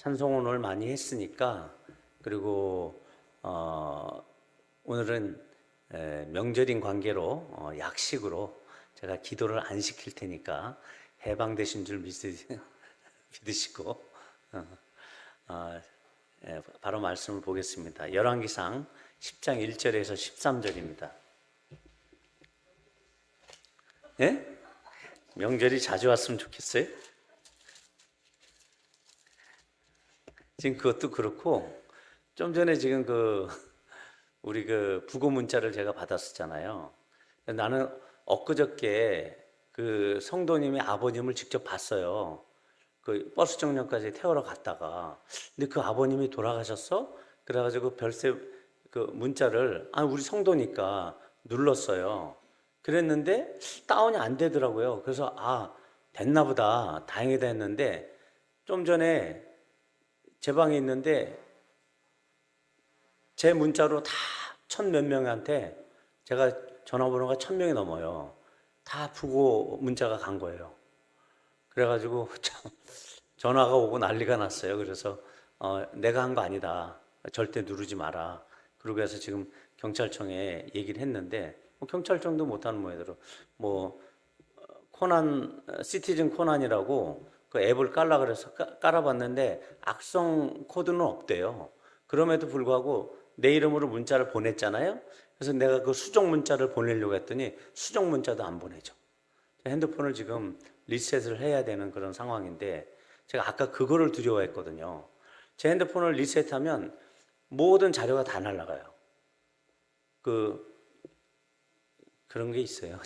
찬송을 많이 했으니까, 그리고 오늘은 명절인 관계로 약식으로 제가 기도를 안 시킬 테니까 해방되신 줄 믿으시고 바로 말씀을 보겠습니다. 열왕기상 10장 1절에서 13절입니다. 예? 명절이 자주 왔으면 좋겠어요. 지금 그것도 그렇고, 좀 전에 지금 우리 부고 문자를 제가 받았었잖아요. 나는 엊그저께 그 성도님의 아버님을 직접 봤어요. 그 버스 정류장까지 태우러 갔다가, 근데 그 아버님이 돌아가셨어? 그래가지고 별세 그 문자를 우리 성도니까 눌렀어요. 그랬는데 다운이 안 되더라고요. 그래서 됐나 보다, 다행이다 했는데, 좀 전에 제 방에 있는데 제 문자로 다 천 몇 명한테, 제가 전화번호가 1000명이 넘어요. 다 부고 문자가 간 거예요. 그래가지고 참 전화가 오고 난리가 났어요. 그래서 내가 한 거 아니다, 절대 누르지 마라. 그러고 해서 지금 경찰청에 얘기를 했는데, 경찰청도 못하는 모양이더라고. 코난, 시티즌 코난이라고 그 앱을 깔라 그래서 깔아봤는데 악성 코드는 없대요. 그럼에도 불구하고 내 이름으로 문자를 보냈잖아요. 그래서 내가 그 수정 문자를 보내려고 했더니 수정 문자도 안 보내죠. 핸드폰을 지금 리셋을 해야 되는 그런 상황인데, 제가 아까 그거를 두려워했거든요. 제 핸드폰을 리셋하면 모든 자료가 다 날아가요. 그런 게 있어요.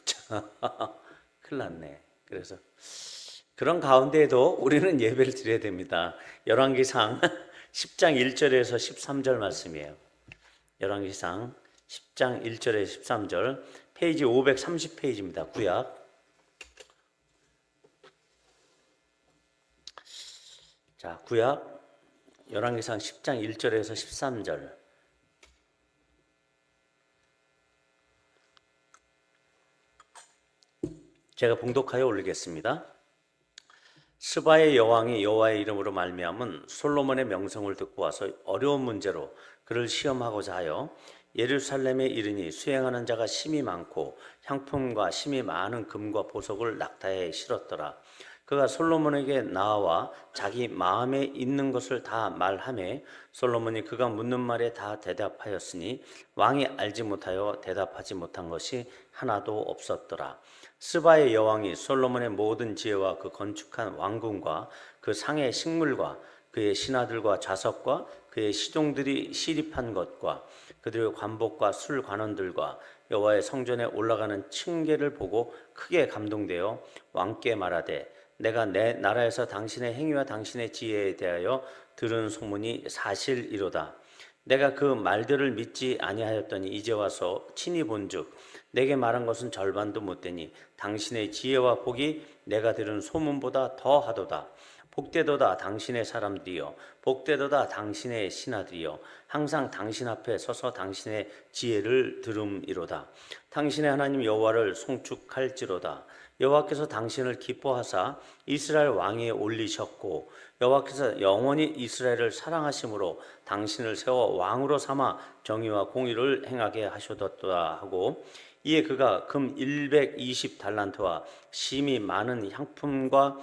큰일 났네. 그래서 그런 가운데에도 우리는 예배를 드려야 됩니다. 열왕기상 10장 1절에서 13절 말씀이에요. 열왕기상 10장 1절에서 13절, 페이지 530페이지입니다. 구약. 자, 구약 열왕기상 10장 1절에서 13절. 제가 봉독하여 올리겠습니다. 스바의 여왕이 여호와의 이름으로 말미암은 솔로몬의 명성을 듣고 와서 어려운 문제로 그를 시험하고자 하여 예루살렘에 이르니 수행하는 자가 심히 많고 향품과 심히 많은 금과 보석을 낙타에 실었더라. 그가 솔로몬에게 나와 자기 마음에 있는 것을 다 말하매 솔로몬이 그가 묻는 말에 다 대답하였으니 왕이 알지 못하여 대답하지 못한 것이 하나도 없었더라. 스바의 여왕이 솔로몬의 모든 지혜와 그 건축한 왕궁과 그 상의 식물과 그의 신하들과 좌석과 그의 시종들이 시립한 것과 그들의 관복과 술 관원들과 여호와의 성전에 올라가는 층계를 보고 크게 감동되어 왕께 말하되, 내가 내 나라에서 당신의 행위와 당신의 지혜에 대하여 들은 소문이 사실이로다. 내가 그 말들을 믿지 아니하였더니 이제 와서 친히 본즉 내게 말한 것은 절반도 못되니 당신의 지혜와 복이 내가 들은 소문보다 더하도다. 복되도다 당신의 사람들이여, 복되도다 당신의 신하들이여, 항상 당신 앞에 서서 당신의 지혜를 들음이로다. 당신의 하나님 여호와를 송축할지로다. 여호와께서 당신을 기뻐하사 이스라엘 왕위에 올리셨고 여호와께서 영원히 이스라엘을 사랑하심으로 당신을 세워 왕으로 삼아 정의와 공의를 행하게 하셨도다 하고, 이에 그가 금 120달란트와 심히 많은 향품과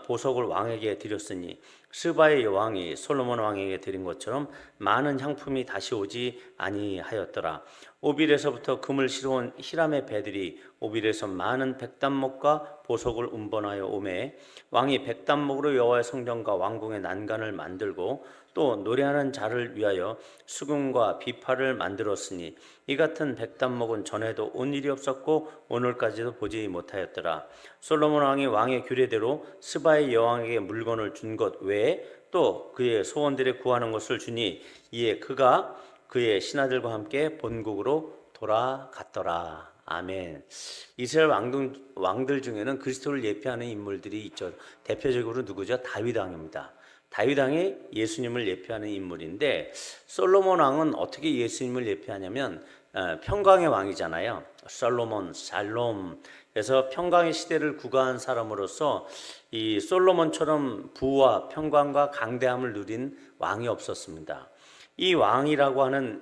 보석을 왕에게 드렸으니 스바의 여왕이 솔로몬 왕에게 드린 것처럼 많은 향품이 다시 오지 아니하였더라. 오빌에서부터 금을 실어온 히람의 배들이 오빌에서 많은 백단목과 보석을 운반하여 오매 왕이 백단목으로 여호와의 성전과 왕궁의 난간을 만들고 또 노래하는 자를 위하여 수금과 비파를 만들었으니 이 같은 백단목은 전에도 온 일이 없었고 오늘까지도 보지 못하였더라. 솔로몬 왕이 왕의 규례대로 스바의 여왕에게 물건을 준 것 외에 또 그의 소원들에 구하는 것을 주니 이에 그가 그의 신하들과 함께 본국으로 돌아갔더라. 아멘. 이스라엘 왕들 중에는 그리스도를 예표하는 인물들이 있죠. 대표적으로 누구죠? 다윗 왕입니다. 다윗 왕이 예수님을 예표하는 인물인데, 솔로몬 왕은 어떻게 예수님을 예표하냐면 평강의 왕이잖아요. 솔로몬, 살롬, 그래서 평강의 시대를 구가한 사람으로서 이 솔로몬처럼 부와 평강과 강대함을 누린 왕이 없었습니다. 이 왕이라고 하는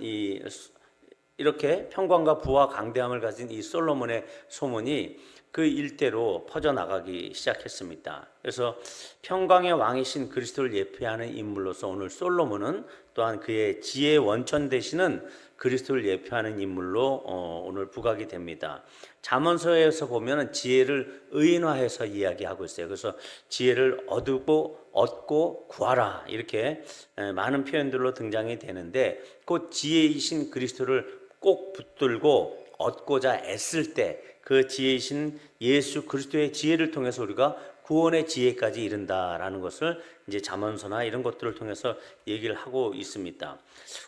이렇게 평강과 부와 강대함을 가진 이 솔로몬의 소문이 그 일대로 퍼져나가기 시작했습니다. 그래서 평강의 왕이신 그리스도를 예표하는 인물로서 오늘 솔로몬은 또한 그의 지혜의 원천 되시는 그리스도를 예표하는 인물로 오늘 부각이 됩니다. 잠언서에서 보면 지혜를 의인화해서 이야기하고 있어요. 그래서 지혜를 얻고 구하라 이렇게 많은 표현들로 등장이 되는데 그 지혜이신 그리스도를 꼭 붙들고 얻고자 애쓸 때 그 지혜이신 예수 그리스도의 지혜를 통해서 우리가 구원의 지혜까지 이른다라는 것을 이제 잠언서나 이런 것들을 통해서 얘기를 하고 있습니다.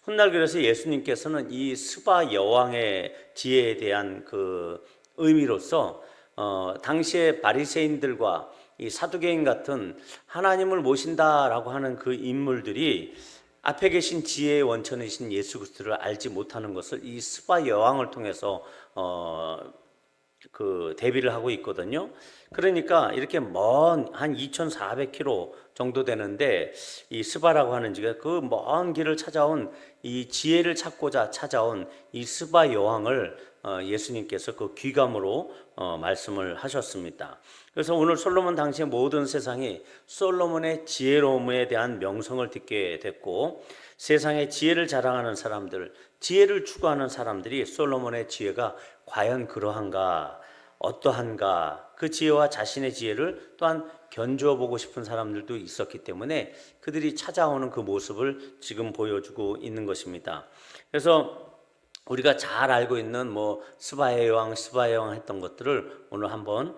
훗날 그래서 예수님께서는 이 스바 여왕의 지혜에 대한 그 의미로서 당시의 바리새인들과 이 사두개인 같은 하나님을 모신다라고 하는 그 인물들이 앞에 계신 지혜의 원천이신 예수 그리스도를 알지 못하는 것을 이 스바 여왕을 통해서 그 대비를 하고 있거든요. 그러니까 이렇게 먼 한 2,400km 정도 되는데 이 스바라고 하는 지가 그 먼 길을 찾아온 이 지혜를 찾고자 찾아온 이 스바 여왕을 예수님께서 그 귀감으로 말씀을 하셨습니다. 그래서 오늘 솔로몬 당시의 모든 세상이 솔로몬의 지혜로움에 대한 명성을 듣게 됐고 세상의 지혜를 자랑하는 사람들, 지혜를 추구하는 사람들이 솔로몬의 지혜가 과연 그러한가, 어떠한가, 그 지혜와 자신의 지혜를 또한 견주어 보고 싶은 사람들도 있었기 때문에 그들이 찾아오는 그 모습을 지금 보여주고 있는 것입니다. 그래서 우리가 잘 알고 있는 스바의 왕 했던 것들을 오늘 한번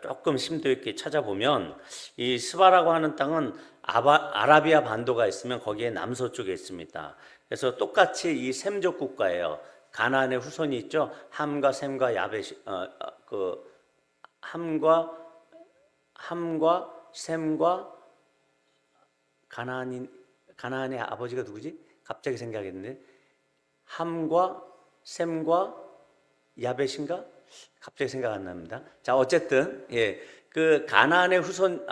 조금 심도 있게 찾아보면 이 스바라고 하는 땅은 아라비아 반도가 있으면 거기에 남서쪽에 있습니다. 그래서 똑같이 이 셈족 국가예요. 가나안의 후손이 있죠. 함과 셈과 야벳, 함과 셈과 가나안의 아버지가 누구지? 갑자기 생각했는데 함과 셈과 야벳인가? 갑자기 생각 안 납니다. 자, 어쨌든 그 가나안의 후손,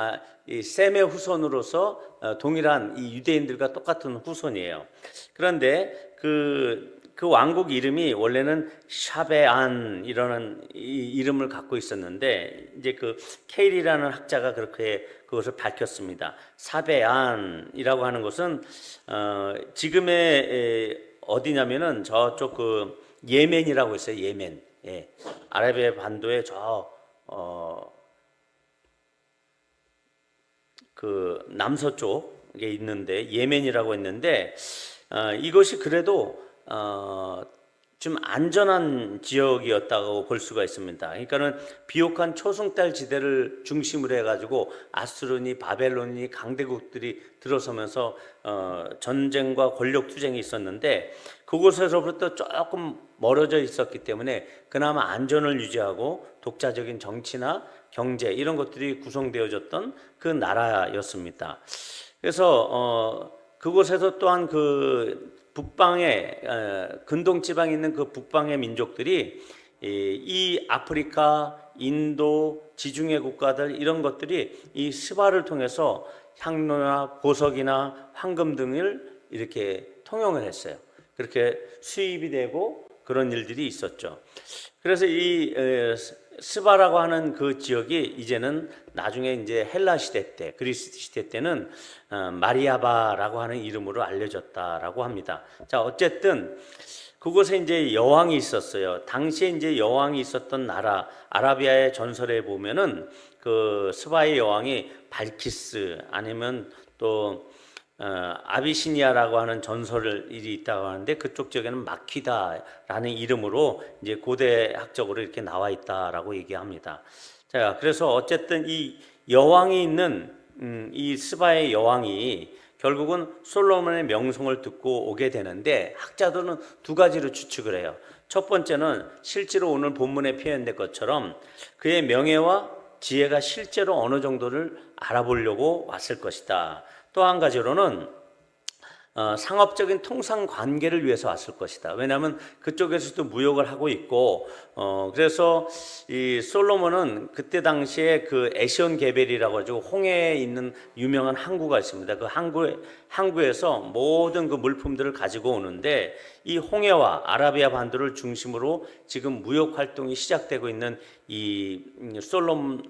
이 셈의 후손으로서 동일한 이 유대인들과 똑같은 후손이에요. 그런데 그 왕국 이름이 원래는 샤베안 이라는 이름을 갖고 있었는데 이제 그 케일이라는 학자가 그렇게 그것을 밝혔습니다. 사베안이라고 하는 것은 지금의 어디냐면은 저쪽 그 예멘이라고 있어요. 예멘. 아라비아 반도의 그 남서쪽에 있는데 예멘이라고 있는데 이것이 그래도 좀 안전한 지역이었다고 볼 수가 있습니다. 그러니까는 비옥한 초승달 지대를 중심으로 해가지고 아수르니 바벨론이 강대국들이 들어서면서 전쟁과 권력 투쟁이 있었는데 그곳에서부터 조금 멀어져 있었기 때문에 그나마 안전을 유지하고 독자적인 정치나 경제 이런 것들이 구성되어졌던 그 나라였습니다. 그래서 그곳에서 또한 그 북방에 근동 지방에 있는 그 북방의 민족들이 이 아프리카, 인도, 지중해 국가들 이런 것들이 이 스바를 통해서 향로나 보석이나 황금 등을 이렇게 통용을 했어요. 그렇게 수입이 되고 그런 일들이 있었죠. 그래서 이 스바라고 하는 그 지역이 이제는 나중에 이제 헬라 시대 때, 그리스 시대 때는 마리아바라고 하는 이름으로 알려졌다라고 합니다. 자, 어쨌든 그곳에 이제 여왕이 있었어요. 당시에 이제 여왕이 있었던 나라, 아라비아의 전설에 보면은 그 스바의 여왕이 발키스 아니면 또 아비시니아라고 하는 전설이 있다고 하는데 그쪽 지역에는 마퀴다라는 이름으로 이제 고대학적으로 이렇게 나와 있다라고 얘기합니다. 자, 그래서 어쨌든 이 여왕이 있는 이 스바의 여왕이 결국은 솔로몬의 명성을 듣고 오게 되는데 학자들은 두 가지로 추측을 해요. 첫 번째는 실제로 오늘 본문에 표현된 것처럼 그의 명예와 지혜가 실제로 어느 정도를 알아보려고 왔을 것이다. 또 한 가지로는 상업적인 통상 관계를 위해서 왔을 것이다. 왜냐하면 그쪽에서도 무역을 하고 있고, 그래서 이 솔로몬은 그때 당시에 그 에시온 게벨이라고 가지고 홍해에 있는 유명한 항구가 있습니다. 그 항구에서 모든 그 물품들을 가지고 오는데, 이 홍해와 아라비아 반도를 중심으로 지금 무역 활동이 시작되고 있는 이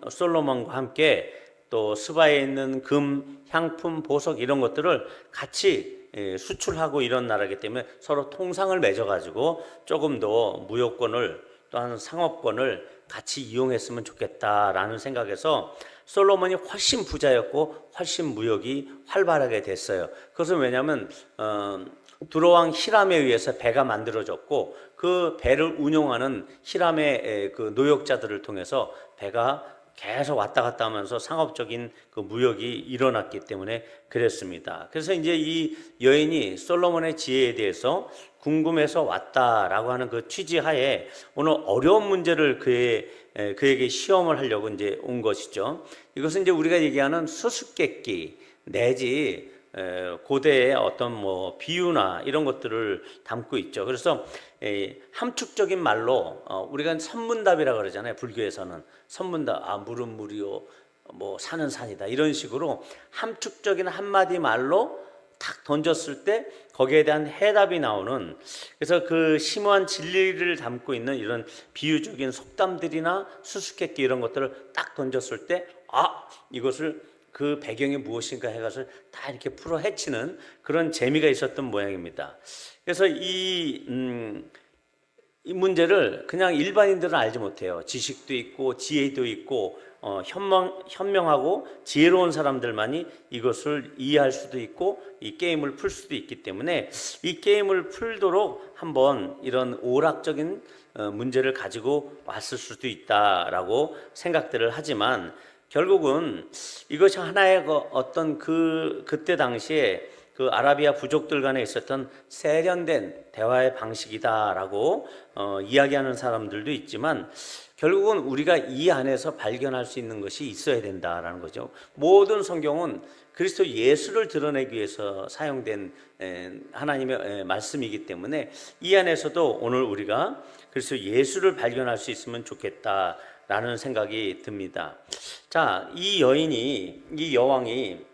솔로몬과 함께 또 스바에 있는 금, 향품, 보석 이런 것들을 같이 수출하고 이런 나라이기 때문에 서로 통상을 맺어가지고 조금 더 무역권을 또한 상업권을 같이 이용했으면 좋겠다라는 생각에서 솔로몬이 훨씬 부자였고 훨씬 무역이 활발하게 됐어요. 그것은 왜냐하면 두로왕 히람에 의해서 배가 만들어졌고 그 배를 운용하는 히람의 그 노역자들을 통해서 배가 계속 왔다 갔다 하면서 상업적인 그 무역이 일어났기 때문에 그랬습니다. 그래서 이제 이 여인이 솔로몬의 지혜에 대해서 궁금해서 왔다라고 하는 그 취지하에 오늘 어려운 문제를 그에게 시험을 하려고 이제 온 것이죠. 이것은 이제 우리가 얘기하는 수수께끼 내지 고대의 어떤 뭐 비유나 이런 것들을 담고 있죠. 그래서 함축적인 말로 우리가 선문답이라고 그러잖아요. 불교에서는 선문답, 물은 물이요, 뭐 산은 산이다 이런 식으로 함축적인 한마디 말로 탁 던졌을 때 거기에 대한 해답이 나오는, 그래서 그 심오한 진리를 담고 있는 이런 비유적인 속담들이나 수수께끼 이런 것들을 딱 던졌을 때 이것을 그 배경이 무엇인가 해가지고 다 이렇게 풀어 헤치는 그런 재미가 있었던 모양입니다. 그래서 이 문제를 그냥 일반인들은 알지 못해요. 지식도 있고 지혜도 있고 현명하고 지혜로운 사람들만이 이것을 이해할 수도 있고 이 게임을 풀 수도 있기 때문에 이 게임을 풀도록 한번 이런 오락적인 문제를 가지고 왔을 수도 있다라고 생각들을 하지만, 결국은 이것이 하나의 어떤 그때 당시에 그 아라비아 부족들 간에 있었던 세련된 대화의 방식이다라고 이야기하는 사람들도 있지만, 결국은 우리가 이 안에서 발견할 수 있는 것이 있어야 된다라는 거죠. 모든 성경은 그리스도 예수를 드러내기 위해서 사용된 하나님의 말씀이기 때문에 이 안에서도 오늘 우리가 그리스도 예수를 발견할 수 있으면 좋겠다라는 생각이 듭니다. 자, 이 여왕이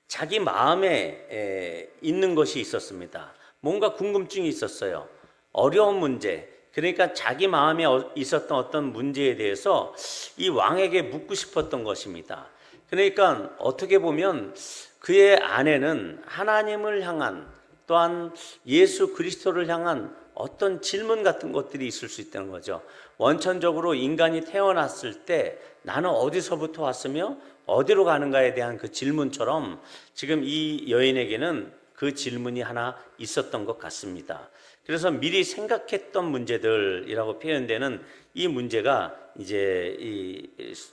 자기 마음에 있는 것이 있었습니다. 뭔가 궁금증이 있었어요. 어려운 문제, 그러니까 자기 마음에 있었던 어떤 문제에 대해서 이 왕에게 묻고 싶었던 것입니다. 그러니까 어떻게 보면 그의 안에는 하나님을 향한, 또한 예수 그리스도를 향한 어떤 질문 같은 것들이 있을 수 있다는 거죠. 원천적으로 인간이 태어났을 때 나는 어디서부터 왔으며 어디로 가는가에 대한 그 질문처럼 지금 이 여인에게는 그 질문이 하나 있었던 것 같습니다. 그래서 미리 생각했던 문제들이라고 표현되는 이 문제가 이제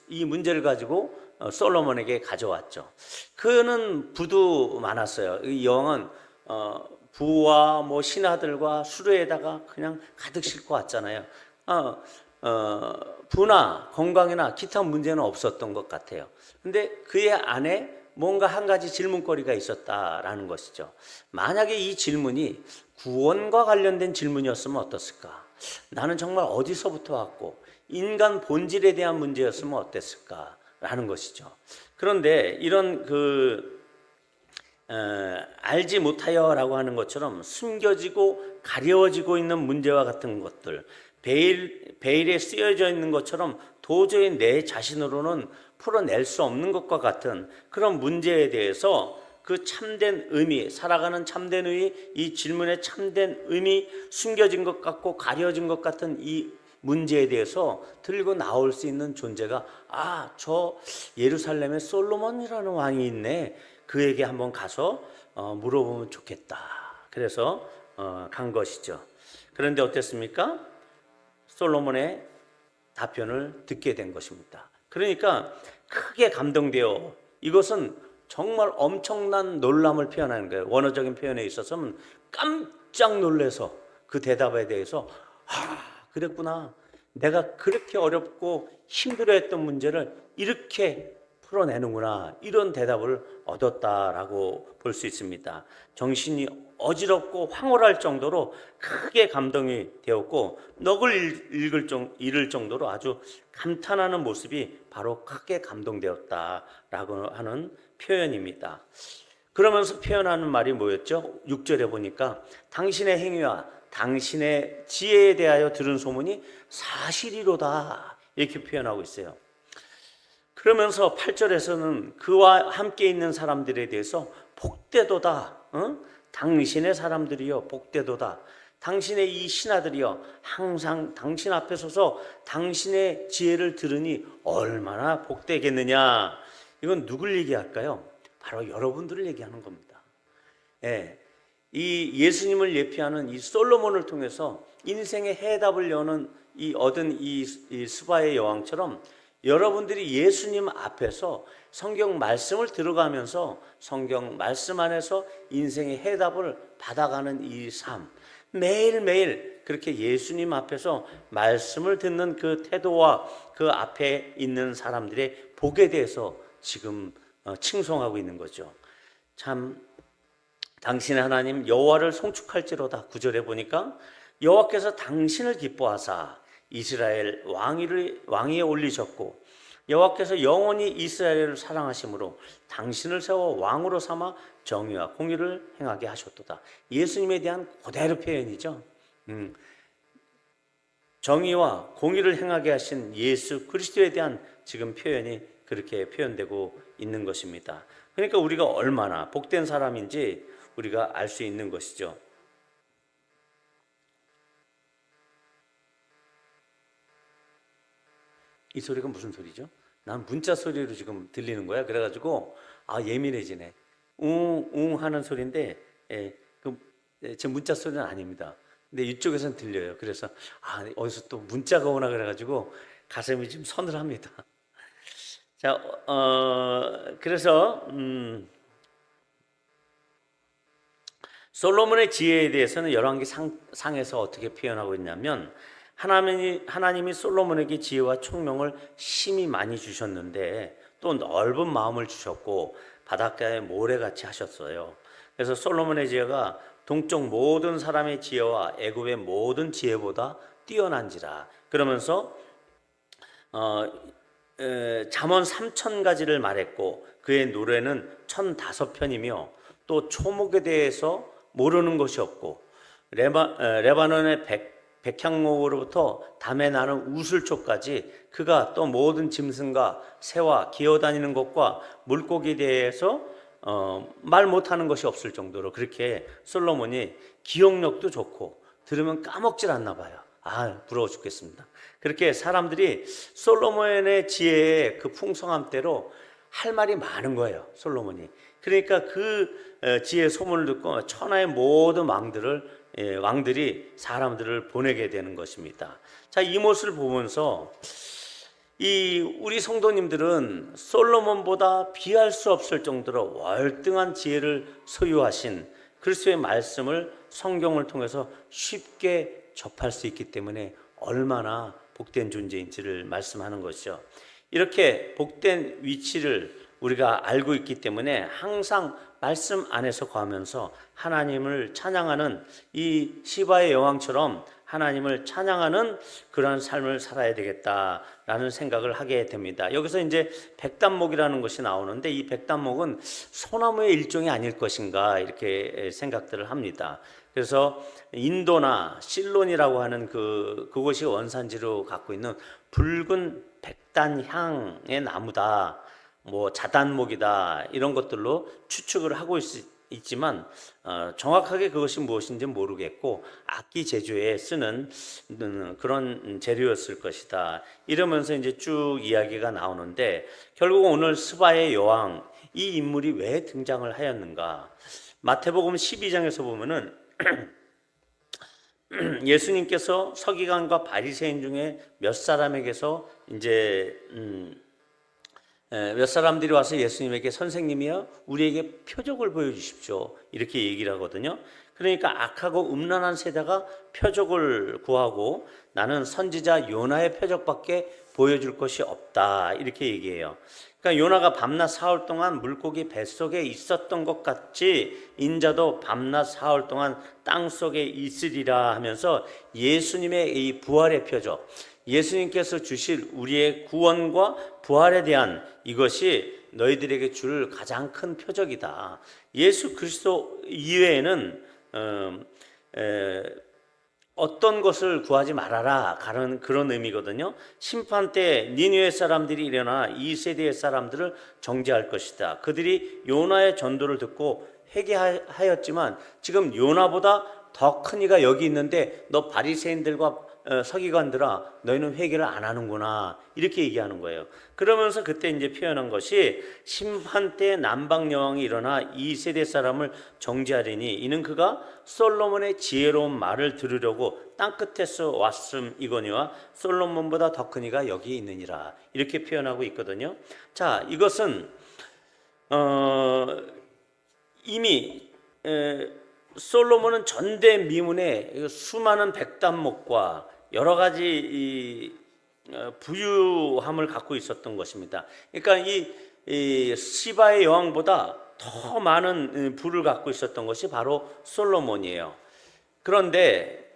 이 문제를 가지고 솔로몬에게 가져왔죠. 그는 부도 많았어요. 이 여왕은 부와 뭐 신하들과 수레에다가 그냥 가득 싣고 왔잖아요. 부나 건강이나 기타 문제는 없었던 것 같아요. 근데 그의 안에 뭔가 한 가지 질문거리가 있었다라는 것이죠. 만약에 이 질문이 구원과 관련된 질문이었으면 어떻을까? 나는 정말 어디서부터 왔고 인간 본질에 대한 문제였으면 어땠을까라는 것이죠. 그런데 이런 알지 못하여라고 하는 것처럼 숨겨지고 가려워지고 있는 문제와 같은 것들, 베일에 쓰여져 있는 것처럼 도저히 내 자신으로는 풀어낼 수 없는 것과 같은 그런 문제에 대해서 그 참된 의미, 살아가는 참된 의미, 이 질문의 참된 의미, 숨겨진 것 같고 가려진 것 같은 이 문제에 대해서 들고 나올 수 있는 존재가 저 예루살렘에 솔로몬이라는 왕이 있네, 그에게 한번 가서 물어보면 좋겠다. 그래서 간 것이죠. 그런데 어땠습니까? 솔로몬의 답변을 듣게 된 것입니다. 그러니까 크게 감동되어, 이것은 정말 엄청난 놀람을 표현하는 거예요. 원어적인 표현에 있어서는 깜짝 놀라서 그 대답에 대해서 그랬구나. 내가 그렇게 어렵고 힘들어했던 문제를 이렇게 풀어내는구나, 이런 대답을 얻었다라고 볼 수 있습니다. 정신이 어지럽고 황홀할 정도로 크게 감동이 되었고 넋을 잃을 정도로 아주 감탄하는 모습이 바로 크게 감동되었다라고 하는 표현입니다. 그러면서 표현하는 말이 뭐였죠? 6절에 보니까 당신의 행위와 당신의 지혜에 대하여 들은 소문이 사실이로다, 이렇게 표현하고 있어요. 그러면서 8절에서는 그와 함께 있는 사람들에 대해서 복되도다, 당신의 사람들이여 복되도다, 당신의 이 신하들이여 항상 당신 앞에 서서 당신의 지혜를 들으니 얼마나 복되겠느냐. 이건 누굴 얘기할까요? 바로 여러분들을 얘기하는 겁니다. 예, 이 예수님을 예표하는 이 솔로몬을 통해서 인생의 해답을 얻은 이 스바의 여왕처럼 여러분들이 예수님 앞에서 성경 말씀을 들어가면서 성경 말씀 안에서 인생의 해답을 받아가는 이 삶, 매일매일 그렇게 예수님 앞에서 말씀을 듣는 그 태도와 그 앞에 있는 사람들의 복에 대해서 지금 칭송하고 있는 거죠. 참, 당신의 하나님 여호와를 송축할지로다. 9절에 보니까 여호와께서 당신을 기뻐하사 이스라엘 왕위에 올리셨고 여호와께서 영원히 이스라엘을 사랑하심으로 당신을 세워 왕으로 삼아 정의와 공의를 행하게 하셨도다. 예수님에 대한 그대로 표현이죠. 정의와 공의를 행하게 하신 예수 그리스도에 대한 지금 표현이 그렇게 표현되고 있는 것입니다. 그러니까 우리가 얼마나 복된 사람인지 우리가 알 수 있는 것이죠. 이 소리가 무슨 소리죠? 난 문자 소리로 지금 들리는 거야. 그래가지고 예민해지네. 웅 하는 소리인데 제 문자 소리는 아닙니다. 근데 이쪽에서는 들려요. 그래서 어디서 또 문자가 오나 그래가지고 가슴이 좀 서늘합니다. 자, 그래서 솔로몬의 지혜에 대해서는 열왕기 상에서 어떻게 표현하고 있냐면 하나님이 솔로몬에게 지혜와 총명을 심히 많이 주셨는데 또 넓은 마음을 주셨고 바닷가에 모래같이 하셨어요. 그래서 솔로몬의 지혜가 동쪽 모든 사람의 지혜와 애굽의 모든 지혜보다 뛰어난지라. 그러면서 잠언 3,000가지를 말했고 그의 노래는 1,005편이며 또 초목에 대해서 모르는 것이 없고 레바논의 백향목으로부터 담에 나는 우슬초까지 그가 또 모든 짐승과 새와 기어다니는 것과 물고기에 대해서 말 못하는 것이 없을 정도로 그렇게 솔로몬이 기억력도 좋고 들으면 까먹질 않나 봐요. 부러워 죽겠습니다. 그렇게 사람들이 솔로몬의 지혜의 그 풍성함대로 할 말이 많은 거예요. 솔로몬이. 그러니까 그 지혜의 소문을 듣고 천하의 모든 왕들이 사람들을 보내게 되는 것입니다. 자, 이 모습을 보면서 우리 성도님들은 솔로몬보다 비할 수 없을 정도로 월등한 지혜를 소유하신 그리스도의 말씀을 성경을 통해서 쉽게 접할 수 있기 때문에 얼마나 복된 존재인지를 말씀하는 것이죠. 이렇게 복된 위치를 우리가 알고 있기 때문에 항상 말씀 안에서 거하면서 하나님을 찬양하는 이 시바의 여왕처럼 하나님을 찬양하는 그런 삶을 살아야 되겠다라는 생각을 하게 됩니다. 여기서 이제 백단목이라는 것이 나오는데 이 백단목은 소나무의 일종이 아닐 것인가 이렇게 생각들을 합니다. 그래서 인도나 실론이라고 하는 그곳이 원산지로 갖고 있는 붉은 백단향의 나무다, 자단목이다, 이런 것들로 추측을 하고 있지만 정확하게 그것이 무엇인지 모르겠고 악기 제조에 쓰는 그런 재료였을 것이다, 이러면서 이제 쭉 이야기가 나오는데 결국 오늘 스바의 여왕 이 인물이 왜 등장을 하였는가? 마태복음 12장에서 보면은 예수님께서 서기관과 바리새인 중에 몇 사람에게서 이제 몇 사람들이 와서 예수님에게 선생님이여 우리에게 표적을 보여주십시오 이렇게 얘기를 하거든요. 그러니까 악하고 음란한 세대가 표적을 구하고 나는 선지자 요나의 표적밖에 보여줄 것이 없다 이렇게 얘기해요. 그러니까 요나가 밤낮 사흘 동안 물고기 뱃속에 있었던 것 같이 인자도 밤낮 사흘 동안 땅속에 있으리라 하면서 예수님의 이 부활의 표적, 예수님께서 주실 우리의 구원과 부활에 대한 이것이 너희들에게 줄 가장 큰 표적이다. 예수 그리스도 이외에는 어떤 것을 구하지 말아라 그런 의미거든요. 심판 때 니느웨 사람들이 일어나 이 세대의 사람들을 정죄할 것이다. 그들이 요나의 전도를 듣고 회개하였지만 지금 요나보다 더 큰 이가 여기 있는데 너 바리새인들과 서기관들아 너희는 회개를 안 하는구나 이렇게 얘기하는 거예요. 그러면서 그때 이제 표현한 것이 심판 때 남방 여왕이 일어나 이 세대 사람을 정죄하리니 이는 그가 솔로몬의 지혜로운 말을 들으려고 땅끝에서 왔음이거니와 솔로몬보다 더 큰 이가 여기 있느니라 이렇게 표현하고 있거든요. 자, 이것은 이미 솔로몬은 전대미문에 수많은 백단목과 여러 가지 부유함을 갖고 있었던 것입니다. 그러니까 이 시바의 여왕보다 더 많은 부를 갖고 있었던 것이 바로 솔로몬이에요. 그런데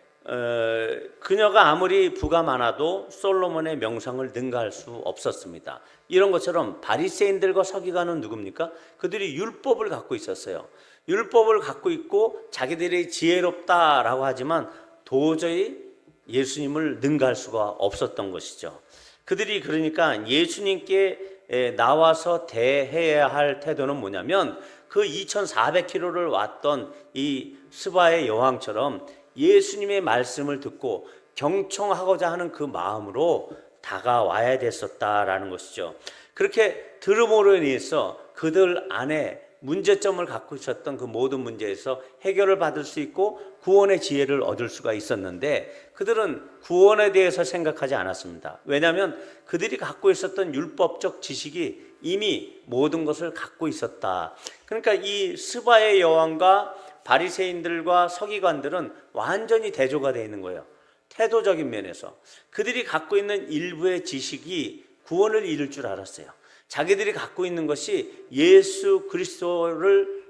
그녀가 아무리 부가 많아도 솔로몬의 명성을 능가할 수 없었습니다. 이런 것처럼 바리새인들과 서기관은 누굽니까? 그들이 율법을 갖고 있었어요. 율법을 갖고 있고 자기들이 지혜롭다라고 하지만 도저히 예수님을 능가할 수가 없었던 것이죠. 그들이 그러니까 예수님께 나와서 대해야 할 태도는 뭐냐면 그 2400km를 왔던 이 스바의 여왕처럼 예수님의 말씀을 듣고 경청하고자 하는 그 마음으로 다가와야 됐었다라는 것이죠. 그렇게 들음으로 인해서 그들 안에 문제점을 갖고 있었던 그 모든 문제에서 해결을 받을 수 있고 구원의 지혜를 얻을 수가 있었는데 그들은 구원에 대해서 생각하지 않았습니다. 왜냐하면 그들이 갖고 있었던 율법적 지식이 이미 모든 것을 갖고 있었다. 그러니까 이 스바의 여왕과 바리새인들과 서기관들은 완전히 대조가 되어 있는 거예요. 태도적인 면에서 그들이 갖고 있는 일부의 지식이 구원을 이룰 줄 알았어요. 자기들이 갖고 있는 것이 예수 그리스도를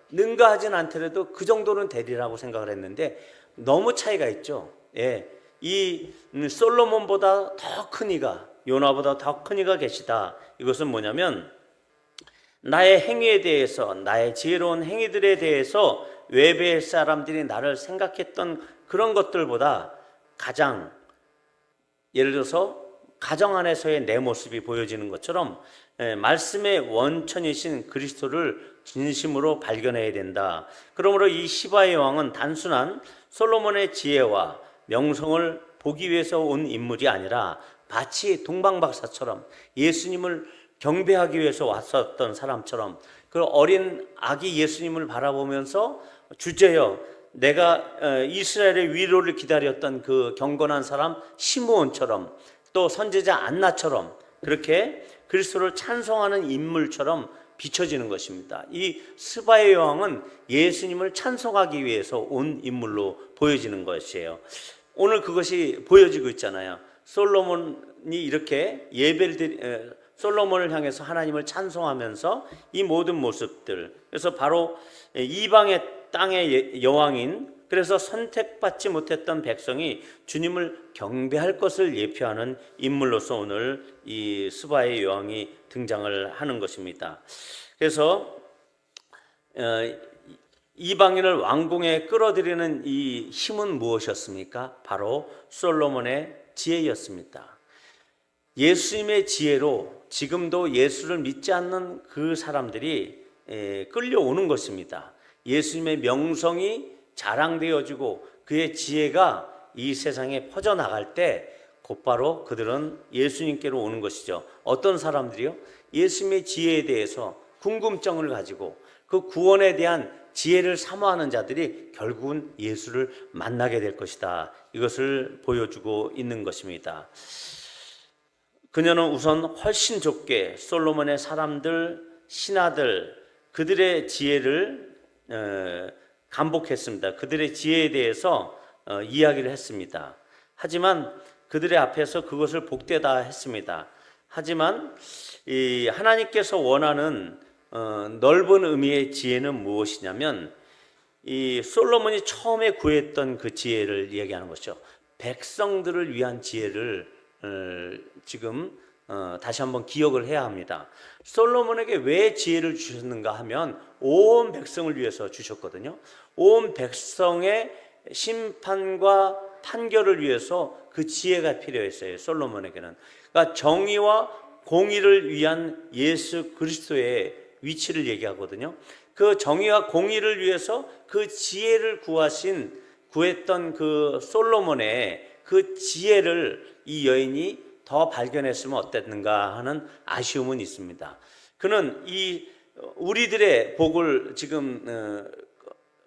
능가하진 않더라도 그 정도는 되리라고 생각을 했는데 너무 차이가 있죠. 예, 이 솔로몬보다 더 큰 이가, 요나보다 더 큰 이가 계시다. 이것은 뭐냐면 나의 행위에 대해서, 나의 지혜로운 행위들에 대해서 외부의 사람들이 나를 생각했던 그런 것들보다 가장, 예를 들어서 가정 안에서의 내 모습이 보여지는 것처럼 말씀의 원천이신 그리스도를 진심으로 발견해야 된다. 그러므로 이 시바의 왕은 단순한 솔로몬의 지혜와 명성을 보기 위해서 온 인물이 아니라 마치 동방박사처럼 예수님을 경배하기 위해서 왔었던 사람처럼 그 어린 아기 예수님을 바라보면서 주제여 내가 이스라엘의 위로를 기다렸던 그 경건한 사람 시므온처럼 또 선지자 안나처럼 그렇게 그리스도를 찬송하는 인물처럼 비춰지는 것입니다. 이 스바의 여왕은 예수님을 찬송하기 위해서 온 인물로 보여지는 것이에요. 오늘 그것이 보여지고 있잖아요. 솔로몬이 이렇게 솔로몬을 향해서 하나님을 찬송하면서 이 모든 모습들, 그래서 바로 이방의 땅의 여왕인, 그래서 선택받지 못했던 백성이 주님을 경배할 것을 예표하는 인물로서 오늘 이 스바의 여왕이 등장을 하는 것입니다. 그래서 이방인을 왕궁에 끌어들이는 이 힘은 무엇이었습니까? 바로 솔로몬의 지혜였습니다. 예수님의 지혜로 지금도 예수를 믿지 않는 그 사람들이 끌려오는 것입니다. 예수님의 명성이 자랑되어지고 그의 지혜가 이 세상에 퍼져나갈 때 곧바로 그들은 예수님께로 오는 것이죠. 어떤 사람들이요? 예수님의 지혜에 대해서 궁금증을 가지고 그 구원에 대한 지혜를 사모하는 자들이 결국은 예수를 만나게 될 것이다. 이것을 보여주고 있는 것입니다. 그녀는 우선 훨씬 좁게 솔로몬의 사람들, 신하들, 그들의 지혜를 감복했습니다. 그들의 지혜에 대해서 이야기를 했습니다. 하지만 그들의 앞에서 그것을 복되다 했습니다. 하지만 이 하나님께서 원하는 넓은 의미의 지혜는 무엇이냐면 이 솔로몬이 처음에 구했던 그 지혜를 얘기하는 것이죠. 백성들을 위한 지혜를 지금 다시 한번 기억을 해야 합니다. 솔로몬에게 왜 지혜를 주셨는가 하면 온 백성을 위해서 주셨거든요. 온 백성의 심판과 판결을 위해서 그 지혜가 필요했어요. 솔로몬에게는. 그러니까 정의와 공의를 위한 예수 그리스도의 위치를 얘기하거든요. 그 정의와 공의를 위해서 그 지혜를 구했던 그 솔로몬의 그 지혜를 이 여인이 더 발견했으면 어땠는가 하는 아쉬움은 있습니다. 그는 이 우리들의 복을 지금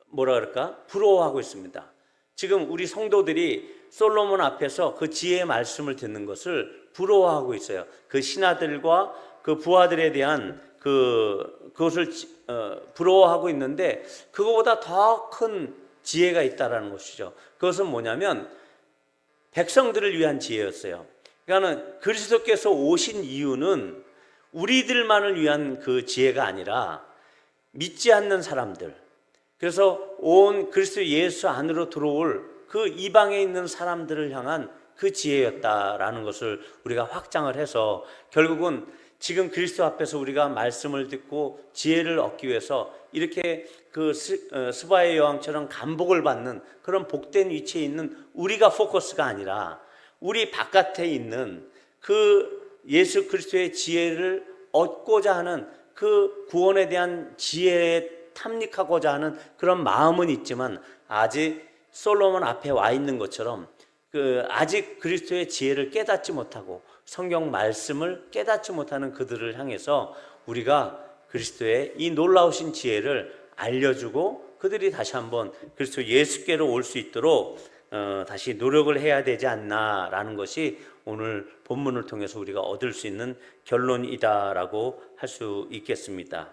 뭐라 그럴까? 부러워하고 있습니다. 지금 우리 성도들이 솔로몬 앞에서 그 지혜의 말씀을 듣는 것을 부러워하고 있어요. 그 신하들과 그 부하들에 대한 그것을 부러워하고 있는데 그거보다 더 큰 지혜가 있다라는 것이죠. 그것은 뭐냐면 백성들을 위한 지혜였어요. 그러니까는 그리스도께서 오신 이유는 우리들만을 위한 그 지혜가 아니라 믿지 않는 사람들, 그래서 온 그리스도 예수 안으로 들어올 그 이방에 있는 사람들을 향한 그 지혜였다라는 것을 우리가 확장을 해서 결국은 지금 그리스도 앞에서 우리가 말씀을 듣고 지혜를 얻기 위해서 이렇게 그 스바의 여왕처럼 감복을 받는 그런 복된 위치에 있는 우리가 포커스가 아니라 우리 바깥에 있는 그 예수 그리스도의 지혜를 얻고자 하는 그 구원에 대한 지혜에 탐닉하고자 하는 그런 마음은 있지만 아직 솔로몬 앞에 와 있는 것처럼 아직 그리스도의 지혜를 깨닫지 못하고 성경 말씀을 깨닫지 못하는 그들을 향해서 우리가 그리스도의 이 놀라우신 지혜를 알려주고 그들이 다시 한번 그리스도 예수께로 올 수 있도록 다시 노력을 해야 되지 않나라는 것이 오늘 본문을 통해서 우리가 얻을 수 있는 결론이다라고 할 수 있겠습니다.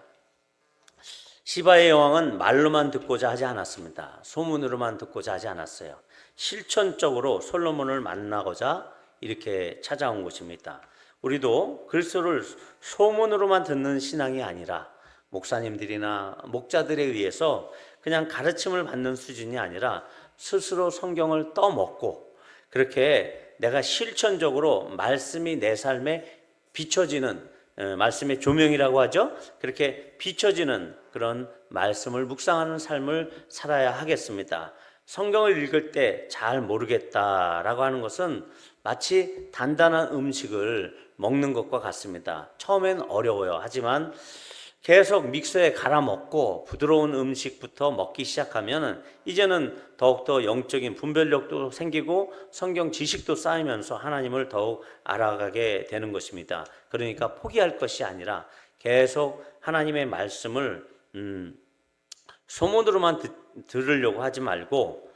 시바의 여왕은 말로만 듣고자 하지 않았습니다. 소문으로만 듣고자 하지 않았어요. 실천적으로 솔로몬을 만나고자 이렇게 찾아온 것입니다. 우리도 그리스도를 소문으로만 듣는 신앙이 아니라 목사님들이나 목자들에 의해서 그냥 가르침을 받는 수준이 아니라 스스로 성경을 떠먹고 그렇게 내가 실천적으로 말씀이 내 삶에 비춰지는 말씀의 조명이라고 하죠. 그렇게 비춰지는 그런 말씀을 묵상하는 삶을 살아야 하겠습니다. 성경을 읽을 때 잘 모르겠다라고 하는 것은 마치 단단한 음식을 먹는 것과 같습니다. 처음엔 어려워요. 하지만 계속 믹서에 갈아 먹고 부드러운 음식부터 먹기 시작하면 이제는 더욱더 영적인 분별력도 생기고 성경 지식도 쌓이면서 하나님을 더욱 알아가게 되는 것입니다. 그러니까 포기할 것이 아니라 계속 하나님의 말씀을 소문으로만 들으려고 하지 말고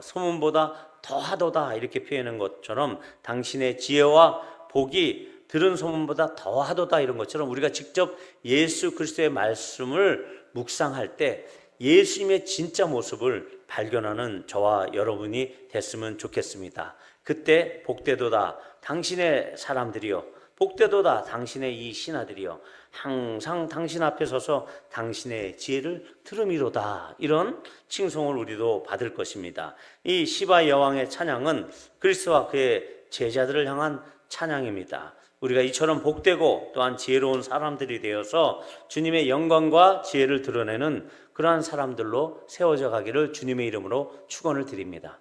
소문보다 더하도다 이렇게 표현한 것처럼 당신의 지혜와 복이 들은 소문보다 더하도다 이런 것처럼 우리가 직접 예수 그리스도의 말씀을 묵상할 때 예수님의 진짜 모습을 발견하는 저와 여러분이 됐으면 좋겠습니다. 그때 복되도다 당신의 사람들이요, 복되도다 당신의 이 신하들이요, 항상 당신 앞에 서서 당신의 지혜를 들음이로다 이런 칭송을 우리도 받을 것입니다. 이 시바 여왕의 찬양은 그리스도와 그의 제자들을 향한 찬양입니다. 우리가 이처럼 복되고 또한 지혜로운 사람들이 되어서 주님의 영광과 지혜를 드러내는 그러한 사람들로 세워져 가기를 주님의 이름으로 축원을 드립니다.